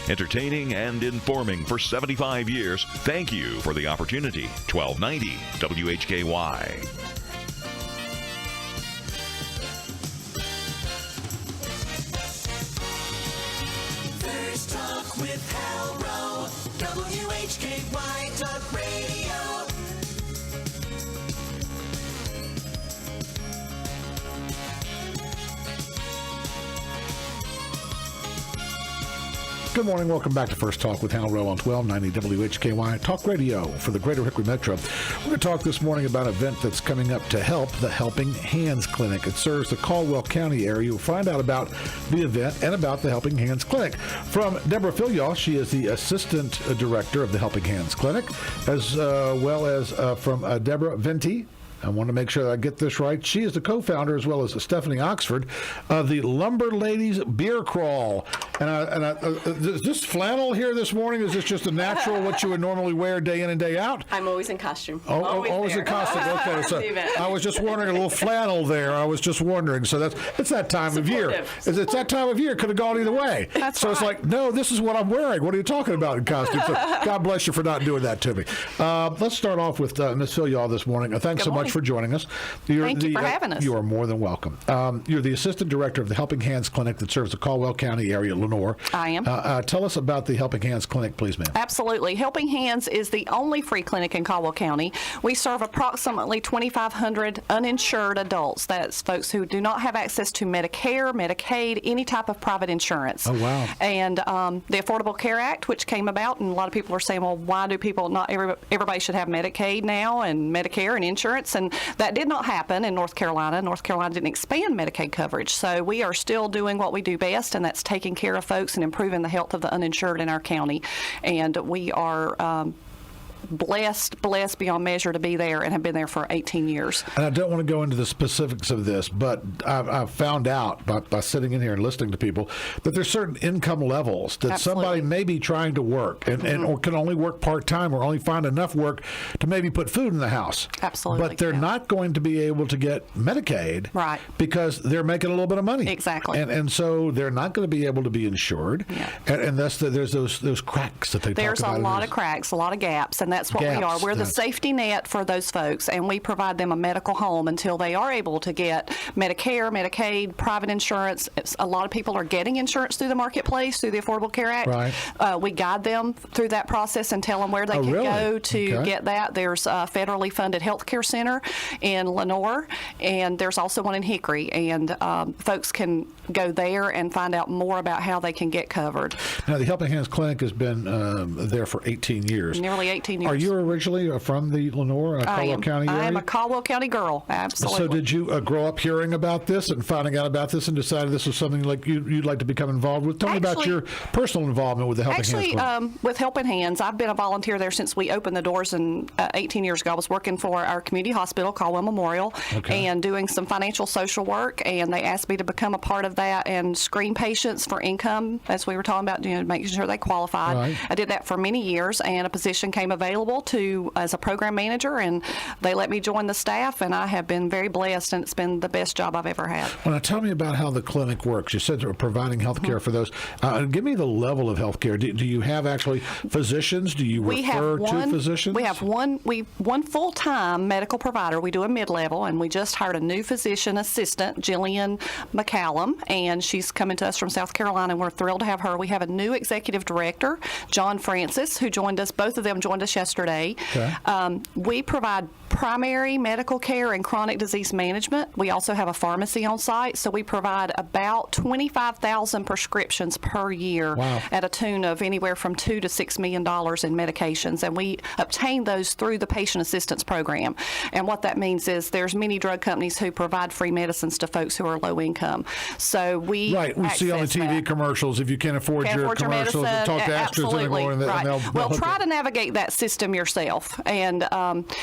Entertaining and informing for 75 years. Thank you for the opportunity. 1290 WHKY. First Talk with Hal Rowe, WHKY Talk Radio. Good morning. Welcome back to First Talk with Hal Rowe on 1290 WHKY Talk Radio for the Greater Hickory Metro. We're going to talk this morning about an event that's coming up to help the Helping Hands Clinic. It serves the Caldwell County area. You'll find out about the event and about the Helping Hands Clinic from Deborah Filyaw. She is the Assistant Director of the Helping Hands Clinic, as well as from Deborah Venti. I want to make sure that I get this right. She is the co-founder, as well as Stephanie Oxford, of the Lumberladies Beer Crawl. And is this flannel here this morning? Is this just a natural, what you would normally wear day in and day out? I'm always in costume. Always in costume. Okay, so I was just wondering, a little flannel there. I was just wondering. So it's that time of year. It's that time of year. Could have gone either way. That's right. It's like, no, this is what I'm wearing. What are you talking about in costume? So God bless you for not doing that to me. Let's start off with Ms. Filyaw this morning. Thanks so much for joining us. Thank you for having us. You are more than welcome. You're the Assistant Director of the Helping Hands Clinic that serves the Caldwell County area, Lenoir. I am. Tell us about the Helping Hands Clinic, please, ma'am. Absolutely. Helping Hands is the only free clinic in Caldwell County. We serve approximately 2,500 uninsured adults. That's folks who do not have access to Medicare, Medicaid, any type of private insurance. Oh, wow. And the Affordable Care Act, which came about, and a lot of people are saying, well, why do people, not everybody should have Medicaid now and Medicare and insurance? And that did not happen in North Carolina. North Carolina didn't expand Medicaid coverage. So we are still doing what we do best, and that's taking care of folks and improving the health of the uninsured in our county. And we are blessed beyond measure to be there and have been there for 18 years. And I don't want to go into the specifics of this, but I've found out by sitting in here and listening to people that there's certain income levels that somebody may be trying to work and or can only work part-time or only find enough work to maybe put food in the house. Absolutely. But they're not going to be able to get Medicaid, right? Because they're making a little bit of money. Exactly. And so they're not going to be able to be insured. Yeah. And that's there's those cracks that they talk about. There's a lot of cracks, a lot of gaps, and that's what we are. We're the safety net for those folks, and we provide them a medical home until they are able to get Medicare, Medicaid, private insurance. A lot of people are getting insurance through the marketplace, through the Affordable Care Act. Right. We guide them through that process and tell them where they can go to get that. There's a federally funded health care center in Lenoir, and there's also one in Hickory, and folks can go there and find out more about how they can get covered. Now, the Helping Hands Clinic has been there for 18 years. Nearly 18 years. Are you originally from the Lenoir, Caldwell County area? I am a Caldwell County girl, absolutely. So did you grow up hearing about this and finding out about this and decided this was something like you'd like to become involved with? Tell me about your personal involvement with the Helping Hands Clinic. With Helping Hands, I've been a volunteer there since we opened the doors 18 years ago. I was working for our community hospital, Caldwell Memorial, and doing some financial social work, and they asked me to become a part of that and screen patients for income, as we were talking about, making sure they qualified. Right. I did that for many years, and a position came available as a program manager, and they let me join the staff, and I have been very blessed, and it's been the best job I've ever had. Well, now tell me about how the clinic works. You said they're providing health care for those. Give me the level of health care. Do you have actually physicians? Do you refer to physicians? We have one full-time medical provider. We do a mid-level, and we just hired a new physician assistant, Jillian McCallum, and she's coming to us from South Carolina, and we're thrilled to have her. We have a new executive director, John Francis, who joined us. Both of them joined us yesterday. Okay. We provide primary medical care and chronic disease management. We also have a pharmacy on site, so we provide about 25,000 prescriptions per year at a tune of anywhere from $2 to $6 million in medications, and we obtain those through the patient assistance program. And what that means is there's many drug companies who provide free medicines to folks who are low income. So we see on the TV commercials, if you can't afford your commercials, talk to AstraZeneca and they'll try to navigate that system yourself. And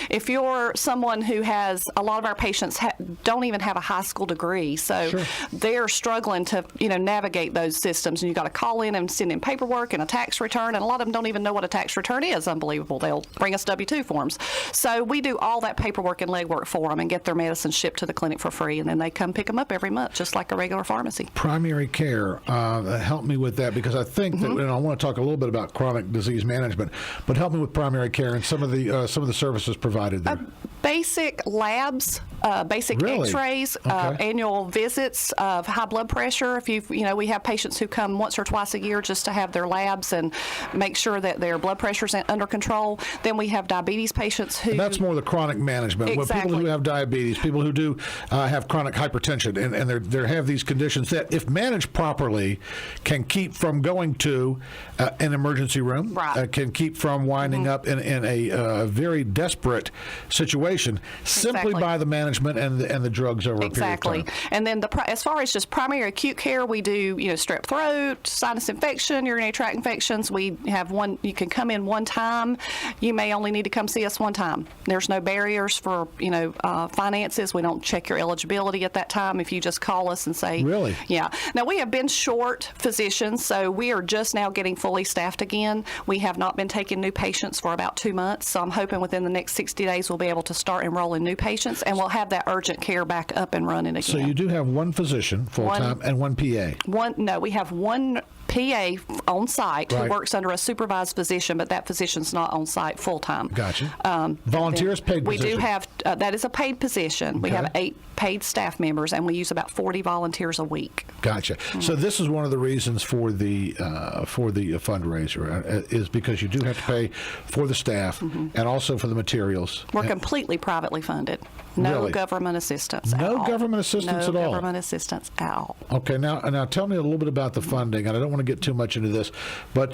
if you're or someone who has, a lot of our patients don't even have a high school degree, so they're struggling to navigate those systems, and you got to call in and send in paperwork and a tax return, and a lot of them don't even know what a tax return is. Unbelievable. They'll bring us W-2 forms. So we do all that paperwork and legwork for them and get their medicine shipped to the clinic for free, and then they come pick them up every month just like a regular pharmacy. Primary care, help me with that, because I think that, and I want to talk a little bit about chronic disease management, but help me with primary care and some of the services provided there. Basic labs, basic X-rays, annual visits of high blood pressure. If we have patients who come once or twice a year just to have their labs and make sure that their blood pressure's under control. Then we have diabetes patients who. And that's more the chronic management. Exactly. People who have diabetes, people who do have chronic hypertension, and they have these conditions that, if managed properly, can keep from going to an emergency room, can keep from winding up in a very desperate situation simply by the management and the drugs over a period of time. And then as far as just primary acute care, we do strep throat, sinus infection, urinary tract infections. We have one. You can come in one time. You may only need to come see us one time. There's no barriers for finances. We don't check your eligibility at that time. If you just call us and say, really, Now we have been short physicians, so we are just now getting fully staffed again. We have not been taking new patients for about 2 months, so I'm hoping within the next 60 days we'll be able to start enrolling new patients, and we'll have that urgent care back up and running again. So you do have one physician full-time and one PA? We have one PA on site who works under a supervised physician, but that physician's not on site full-time. Gotcha. Volunteers, paid position? We do have, that is a paid position. We have 8 paid staff members, and we use about 40 volunteers a week. Gotcha. So this is one of the reasons for the fundraiser, is because you do have to pay for the staff and also for the materials. We're completely privately funded. No government assistance at all. No government assistance at all? No government assistance at all. Okay, now tell me a little bit about the funding, and I don't want to get too much into this, but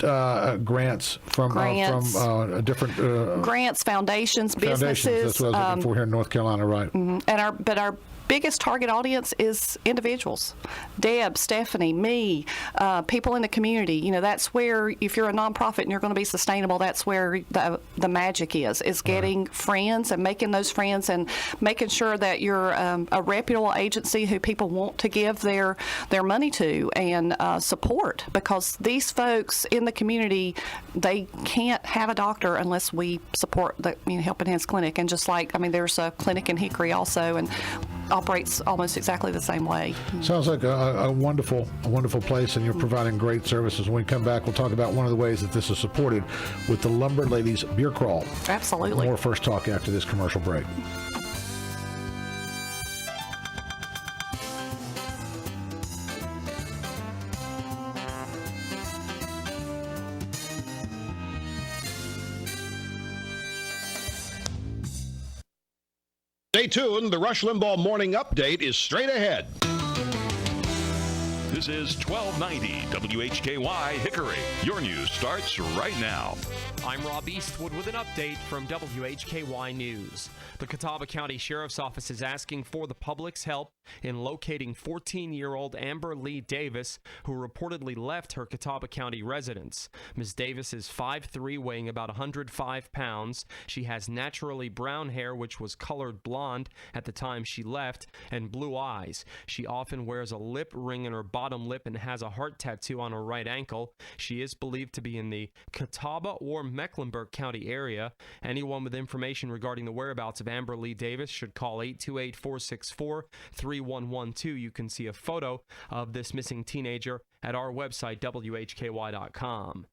grants from different grants, foundations, businesses. That's what I was looking for here in North Carolina, right? And our biggest target audience is individuals. Deb, Stephanie, me, people in the community. That's where, if you're a nonprofit and you're going to be sustainable, that's where the magic is getting friends and making those friends and making sure that you're a reputable agency who people want to give their money to and support, because these folks in the community, they can't have a doctor unless we support the Helping Hands Clinic. And just like, there's a clinic in Hickory also, and operates almost exactly the same way. Sounds like a wonderful place, and you're providing great services. When we come back, we'll talk about one of the ways that this is supported with the Lumberladies Beer Crawl. Absolutely. More First Talk after this commercial break. Stay tuned. The Rush Limbaugh Morning Update is straight ahead. This is 1290 WHKY Hickory. Your news starts right now. I'm Rob Eastwood with an update from WHKY News. The Catawba County Sheriff's Office is asking for the public's help in locating 14-year-old Amber Lee Davis, who reportedly left her Catawba County residence. Ms. Davis is 5'3", weighing about 105 pounds. She has naturally brown hair, which was colored blonde at the time she left, and blue eyes. She often wears a lip ring in her bottom lip and has a heart tattoo on her right ankle. She is believed to be in the Catawba or Mecklenburg County area. Anyone with information regarding the whereabouts of Amber Lee Davis should call 828-464-3112. You can see a photo of this missing teenager at our website, WHKY.com.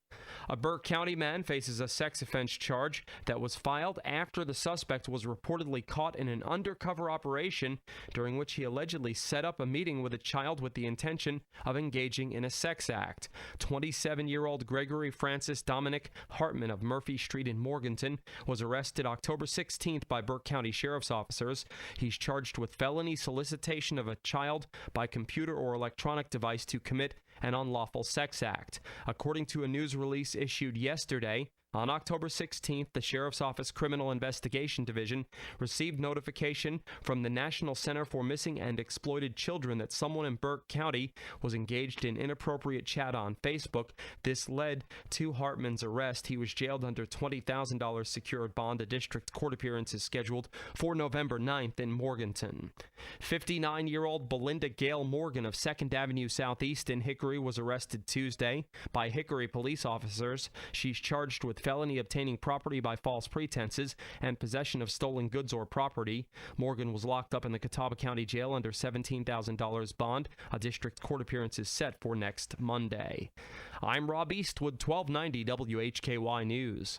A Burke County man faces a sex offense charge that was filed after the suspect was reportedly caught in an undercover operation during which he allegedly set up a meeting with a child with the intention of engaging in a sex act. 27-year-old Gregory Francis Dominic Hartman of Murphy Street in Morganton was arrested October 16th by Burke County Sheriff's officers. He's charged with felony solicitation of a child by computer or electronic device to commit an unlawful sex act. According to a news release issued yesterday, On October 16th, the Sheriff's Office Criminal Investigation Division received notification from the National Center for Missing and Exploited Children that someone in Burke County was engaged in inappropriate chat on Facebook. This led to Hartman's arrest. He was jailed under $20,000 secured bond. A district court appearance is scheduled for November 9th in Morganton. 59-year-old Belinda Gale Morgan of 2nd Avenue Southeast in Hickory was arrested Tuesday by Hickory police officers. She's charged with felony obtaining property by false pretenses and possession of stolen goods or property. Morgan was locked up in the Catawba County Jail under $17,000 bond. A district court appearance is set for next Monday. I'm Rob Eastwood, 1290 WHKY News.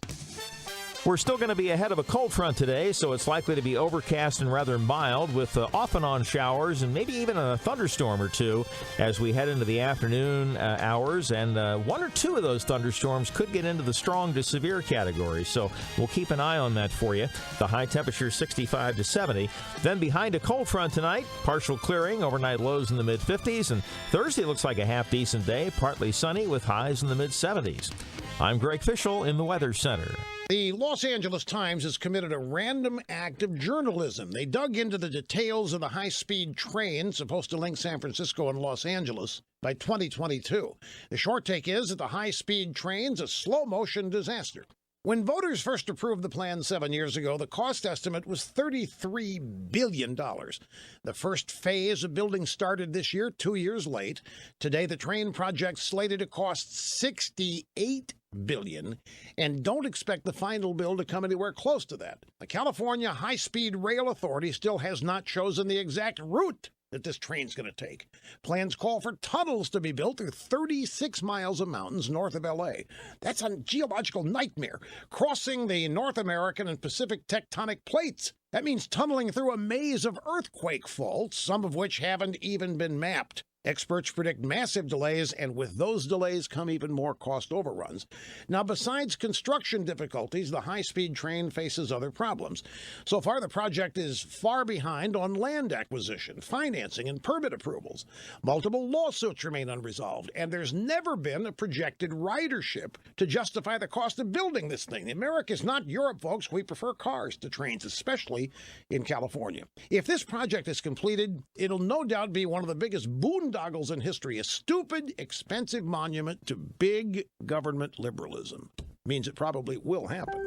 We're still going to be ahead of a cold front today, so it's likely to be overcast and rather mild with off and on showers and maybe even a thunderstorm or two as we head into the afternoon hours. And one or two of those thunderstorms could get into the strong to severe category, so we'll keep an eye on that for you. The high temperature 65 to 70. Then behind a cold front tonight, partial clearing, overnight lows in the mid-50s, and Thursday looks like a half-decent day, partly sunny with highs in the mid-70s. I'm Greg Fischel in the Weather Center. The Los Angeles Times has committed a random act of journalism. They dug into the details of the high-speed train supposed to link San Francisco and Los Angeles by 2022. The short take is that the high-speed train's a slow-motion disaster. When voters first approved the plan 7 years ago, the cost estimate was $33 billion. The first phase of building started this year, 2 years late. Today, the train project's slated to cost $68 billion, and don't expect the final bill to come anywhere close to that. The California High-Speed Rail Authority still has not chosen the exact route that this train's going to take. Plans call for tunnels to be built through 36 miles of mountains north of L.A. That's a geological nightmare, crossing the North American and Pacific tectonic plates. That means tunneling through a maze of earthquake faults, some of which haven't even been mapped. Experts predict massive delays, and with those delays come even more cost overruns. Now, besides construction difficulties, the high-speed train faces other problems. So far, the project is far behind on land acquisition, financing, and permit approvals. Multiple lawsuits remain unresolved, and there's never been a projected ridership to justify the cost of building this thing. America's not Europe, folks. We prefer cars to trains, especially in California. If this project is completed, it'll no doubt be one of the biggest boondoggles in history, a stupid, expensive monument to big government liberalism. Means it probably will happen.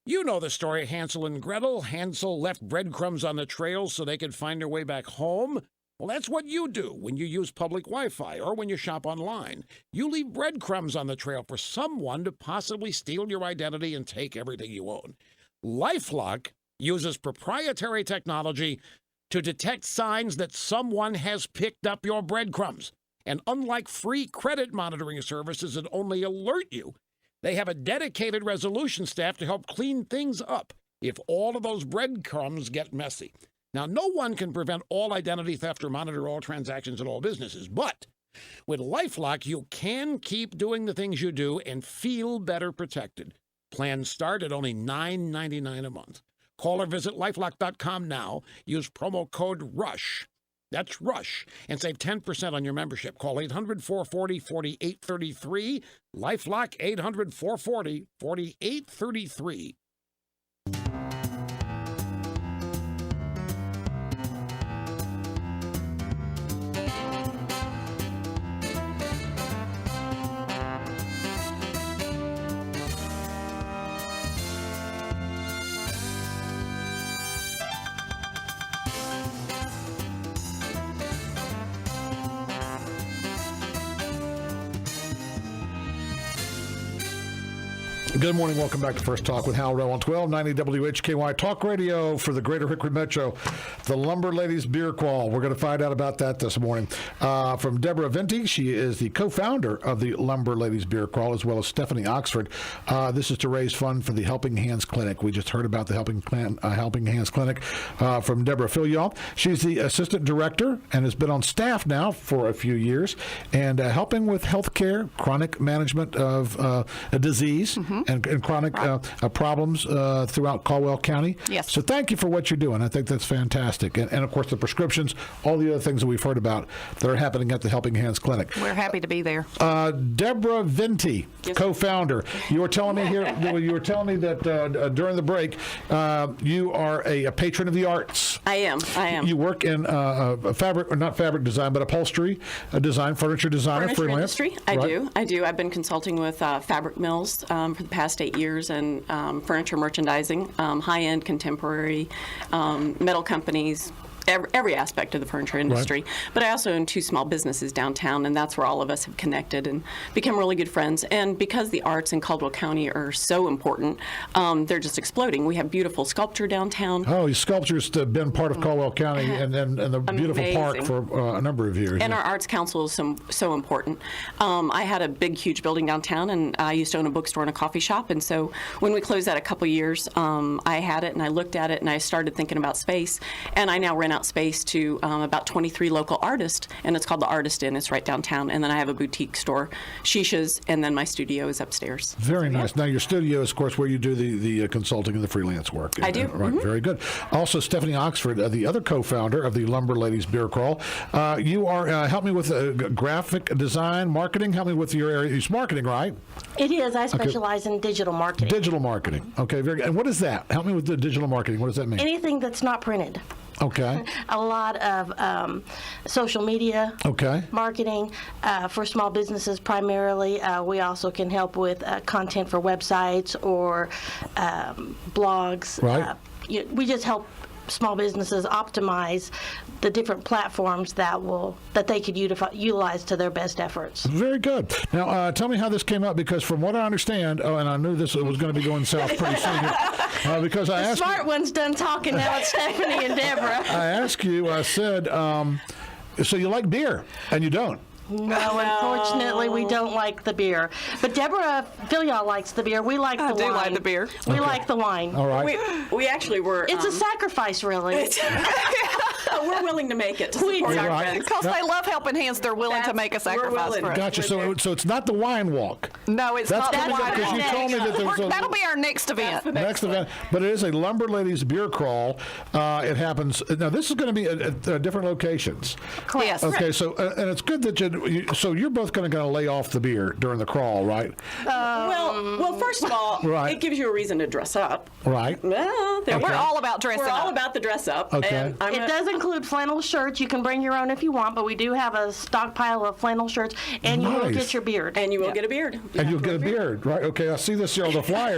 You know the story of Hansel and Gretel. Hansel left breadcrumbs on the trail so they could find their way back home. Well, that's what you do when you use public Wi-Fi or when you shop online. You leave breadcrumbs on the trail for someone to possibly steal your identity and take everything you own. LifeLock uses proprietary technology to detect signs that someone has picked up your breadcrumbs. And unlike free credit monitoring services that only alert you, they have a dedicated resolution staff to help clean things up if all of those breadcrumbs get messy. Now, no one can prevent all identity theft or monitor all transactions at all businesses, but with LifeLock, you can keep doing the things you do and feel better protected. Plans start at only $9.99 a month. Call or visit lifelock.com now. Use promo code RUSH. That's RUSH. And save 10% on your membership. Call 800-440-4833. LifeLock 800-440-4833. Good morning. Welcome back to First Talk with Hal Rowe on 1290 WHKY Talk Radio for the Greater Hickory Metro. The Lumberladies Beer Crawl. We're going to find out about that this morning. From Deborah Venti, she is the co-founder of the Lumberladies Beer Crawl, as well as Stephanie Oxford. This is to raise funds for the Helping Hands Clinic. We just heard about the Helping Hands Clinic from Deborah Filial. She's the assistant director and has been on staff now for a few years and helping with health care, chronic management of a disease, and chronic problems throughout Caldwell County. Yes. So thank you for what you're doing. I think that's fantastic. And of course, the prescriptions, all the other things that we've heard about that are happening at the Helping Hands Clinic. We're happy to be there. Deborah Venti, co-founder. You were telling me that during the break, you are a patron of the arts. I am. You work in fabric, or not fabric design, but upholstery design, furniture designer, Furniture freelance. industry. I do. I've been consulting with fabric mills for the past 8 years and furniture merchandising, high-end, contemporary, metal companies, every aspect of the furniture industry. Right. But I also own 2 small businesses downtown, and that's where all of us have connected and become really good friends. And because the arts in Caldwell County are so important, they're just exploding. We have beautiful sculpture downtown. Oh, your sculpture's been part of Caldwell County and the beautiful park Amazing. for a number of years. And our arts council is so important. I had a big, huge building downtown, and I used to own a bookstore and a coffee shop. And so when we closed that a couple years, I had it, and I looked at it, and I started thinking about space. And I now rent out space to about 23 local artists, and it's called the Artist Inn. It's right downtown. And then I have a boutique store, Shisha's, and then my studio is upstairs. Very nice. Now, your studio is, of course, where you do the consulting and the freelance work. I do. Right, very good. Also, Stephanie Oxford, the other co-founder of the Lumberladies Beer Crawl. You are, help me with graphic design, marketing. Help me with your area. It's marketing, right? It is. I specialize in digital marketing. Digital marketing. Okay, very good. And what is that? Help me with the digital marketing. What does that mean? Anything that's not printed. Okay. A lot of social media marketing for small businesses primarily. We also can help with content for websites or blogs. Right. We just help small businesses optimize the different platforms that they could utilize to their best efforts. Very good. Now, tell me how this came up, because from what I understand, and I knew this was going to be going south pretty soon, because I asked smart one's done talking now. It's Stephanie and Deborah. I asked you, I said, so you like beer, and you don't. No, unfortunately, we don't like the beer. But Deborah Filial likes the beer. We like the wine. I do like the beer. We like the wine. All right. We actually were. It's a sacrifice, really. We're willing to make it to support our friends. Because they love Helping Hands, they're willing to make a sacrifice for us. Gotcha. So it's not the wine walk. No, it's That's not the coming up, wine because you walk. told me that there was That'll be our next event. next event, but it is a Lumberladies Beer Crawl. It happens now. This is going to be at different locations. Yes. Okay, so and it's good that so you're both going to lay off the beer during the crawl, right? Well, first of all, Right. it gives you a reason to dress up. Right. Well, We're all about dressing We're up. all about the dress up. Okay. And It does include flannel shirts. You can bring your own if you want, but we do have a stockpile of flannel shirts, and you will Nice. get your beard. And you will get a beard. And you'll get a beard, right? Okay, I see this here on the flyer.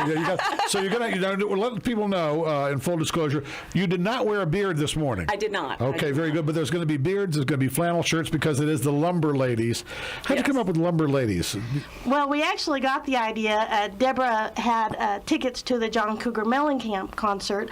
So you're gonna let people know, in full disclosure, you did not wear a beard this morning. I did not. Okay, very good. But there's going to be beards. There's going to be flannel shirts, because it is the Lumberladies. How'd you come up with Lumberladies? Well, we actually got the idea. Deborah had tickets to the John Cougar Mellencamp concert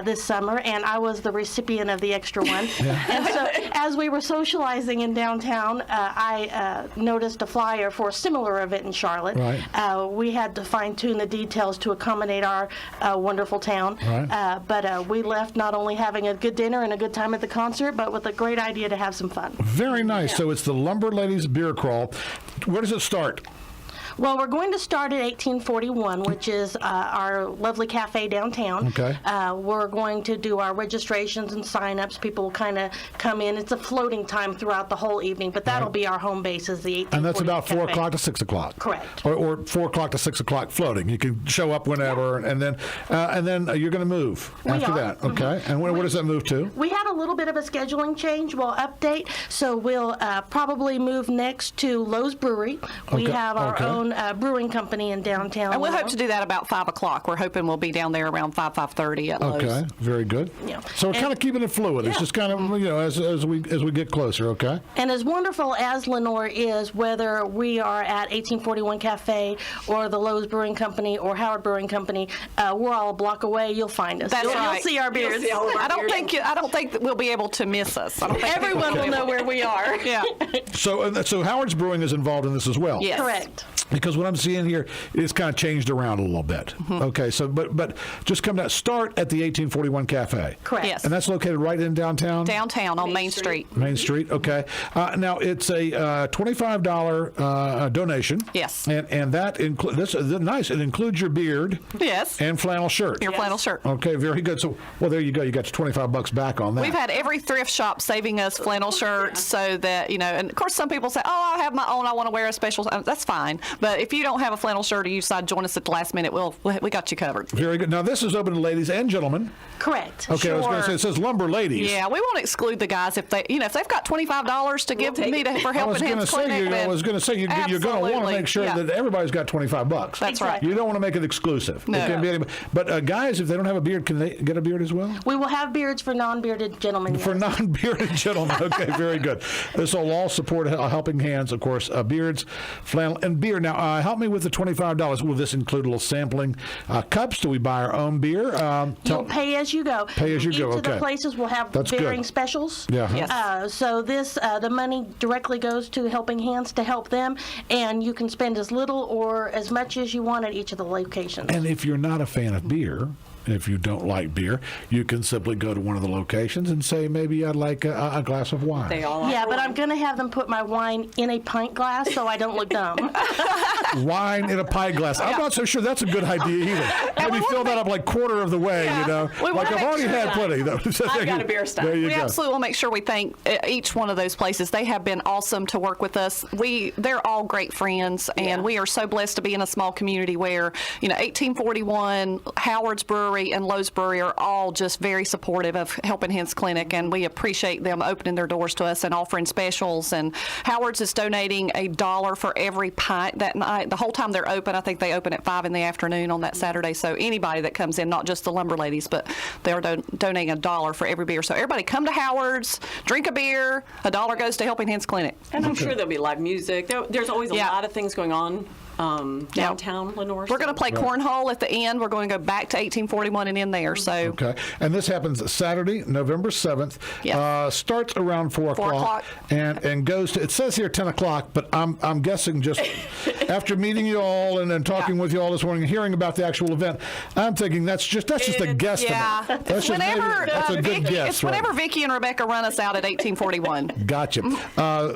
this summer, and I was the recipient of the extra one. And so as we were socializing in downtown, I noticed a flyer for a similar event in Charlotte. Right. We had to fine-tune the details to accommodate our wonderful town. Right. But we left not only having a good dinner and a good time at the concert, but with a great idea to have some fun. Very nice. Yeah. So it's the Lumberladies Beer Crawl. Where does it start? Well, we're going to start at 1841, which is our lovely cafe downtown. Okay. We're going to do our registrations and sign-ups. People will kind of come in. It's a floating time throughout the whole evening, but that'll be our home base, is the 1841 And that's about 4 cafe. o'clock to 6 o'clock. Correct. Or 4 o'clock to 6 o'clock floating. You can show up whenever, and then you're going to move after are. that. Okay. And where does that move to? We had a little bit of a scheduling change. We'll update. So we'll probably move next to Lowe's Brewery. We have our own brewing company in downtown. And we'll hope to do that about 5 o'clock. We're hoping we'll be down there around 5:30 at Lowe's. Okay, very good. Yeah. So we're kind of keeping it fluid. It's just kind of, as we get closer, okay? And as wonderful as Lenoir is, whether we are at 1841 Cafe or the Lowe's Brewing Company or Howard Brewing Company, we're all a block away. You'll find us. That's You'll right. see our beards. I don't think that we'll be able to miss us. I don't think Everyone will know where we are. Yeah. So Howard's Brewing is involved in this as well. Yes. Correct. Because what I'm seeing here is kind of changed around a little bit. Okay, so but just come down. Start at the 1841 Cafe. Correct. Yes. And that's located right in downtown? Downtown on Main Street. Main Street, okay. Now, it's a $25 donation. Yes. And that includes, this is nice, it includes your beard. Yes. And flannel shirt. Your flannel shirt. Okay, very good. So, well, there you go. You got your $25 back on that. We've had every thrift shop saving us flannel shirts so that, and of course some people say, oh, I have my own, I want to wear a special, that's fine. But if you don't have a flannel shirt or you decide to join us at the last minute, we got you covered. Very good. Now, this is open to ladies and gentlemen. Correct. Okay, I was going to say, it says Lumberladies. Yeah, we won't exclude the guys if they, if they've got $25 to give me for Helping Hands Clinic. I was going to say, you're going to want to make sure that everybody's got $25. That's right. You don't want to make it exclusive. No. It can be anybody. But guys, if they don't have a beard, can they get a beard as well? We will have beards for non-bearded gentlemen. For non-bearded gentlemen. Okay, very good. This will all support Helping Hands, of course, beards, flannel, and beer. Now, help me with the $25. Will this include a little sampling cups? Do we buy our own beer? You'll pay as you go. Pay as you go, Each of okay. the places will have varying specials. Yeah. Yes. So the money directly goes to Helping Hands to help them, and you can spend as little or as much as you want at each of the locations. And if you're not a fan of beer, if you don't like beer, you can simply go to one of the locations and say, maybe I'd like a glass of wine. They all Yeah, but I'm going to have them put my wine in a pint glass so I don't look dumb. Wine in a pint glass. I'm not so sure that's a good idea either. Maybe fill that up like quarter of the way, Like I've already had plenty. I've got a beer stein. There you We go. absolutely will make sure we thank each one of those places. They have been awesome to work with us. They're all great friends, and we are so blessed to be in a small community where, 1841, Howard's Brewery, and Lowe's Brewery are all just very supportive of Helping Hands Clinic, and we appreciate them opening their doors to us and offering specials. And Howard's is donating $1 for every pint that night. The whole time they're open, I think they open at 5 in the afternoon on that Saturday. So anybody that comes in, not just the Lumberladies, but they're donating $1 for every beer. So everybody come to Howard's, drink a beer, $1 goes to Helping Hands Clinic. And I'm sure there'll be live music. There's always a lot of things going on downtown Lenoir. We're going to play cornhole at the end. We're going to go back to 1841 and in there. So Okay. And this happens Saturday, November 7th. Yes. Starts around 4 o'clock. And goes to, it says here 10 o'clock, but I'm guessing just after meeting you all and then talking with you all this morning and hearing about the actual event, I'm thinking that's just a guesstimate. Yeah. That's a good guess. It's whenever Vicki and Rebecca run us out at 1841. Gotcha.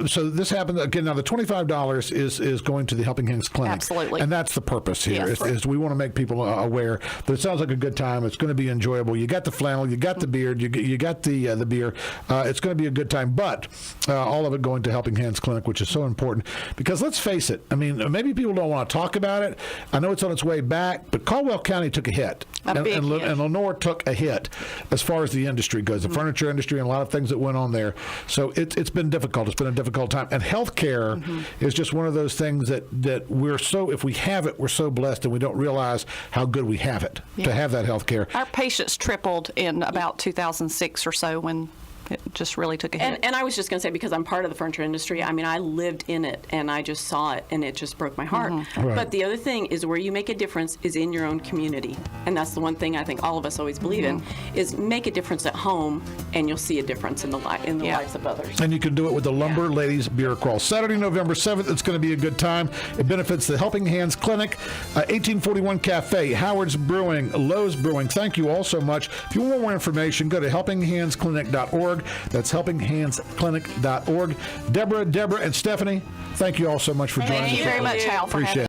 So this happens again. Now the $25 is going to the Helping Hands Clinic. Absolutely. And that's the purpose here. Yes. Is we want to make people aware that it sounds like a good time. It's going to be enjoyable. You got the flannel, you got the beard, you got the beer. It's going to be a good time. But all of it going to Helping Hands Clinic, which is so important because let's face it. I mean, maybe people don't want to talk about it. I know it's on its way back, but Caldwell County took a hit. And Lenoir took a hit as far as the industry goes, the furniture industry and a lot of things that went on there. So it's been difficult. It's been a difficult time. And healthcare is just one of those things that if we have it, we're so blessed and we don't realize how good we have it to have that healthcare. Our patients tripled in about 2006 or so when it just really took a hit. And I was just going to say, because I'm part of the furniture industry, I mean, I lived in it and I just saw it and it just broke my heart. Right. But the other thing is where you make a difference is in your own community. And that's the one thing I think all of us always believe in is make a difference at home and you'll see a difference in the lives of others. And you can do it with the Lumberladies Beer Crawl. Saturday, November 7th, it's going to be a good time. It benefits the Helping Hands Clinic, 1841 Cafe, Howard's Brewing, Lowe's Brewing. Thank you all so much. If you want more information, go to helpinghandsclinic.org. That's helpinghandsclinic.org. Deborah, and Stephanie, thank you all so much for joining us. Thank you very much, Hal, for having us.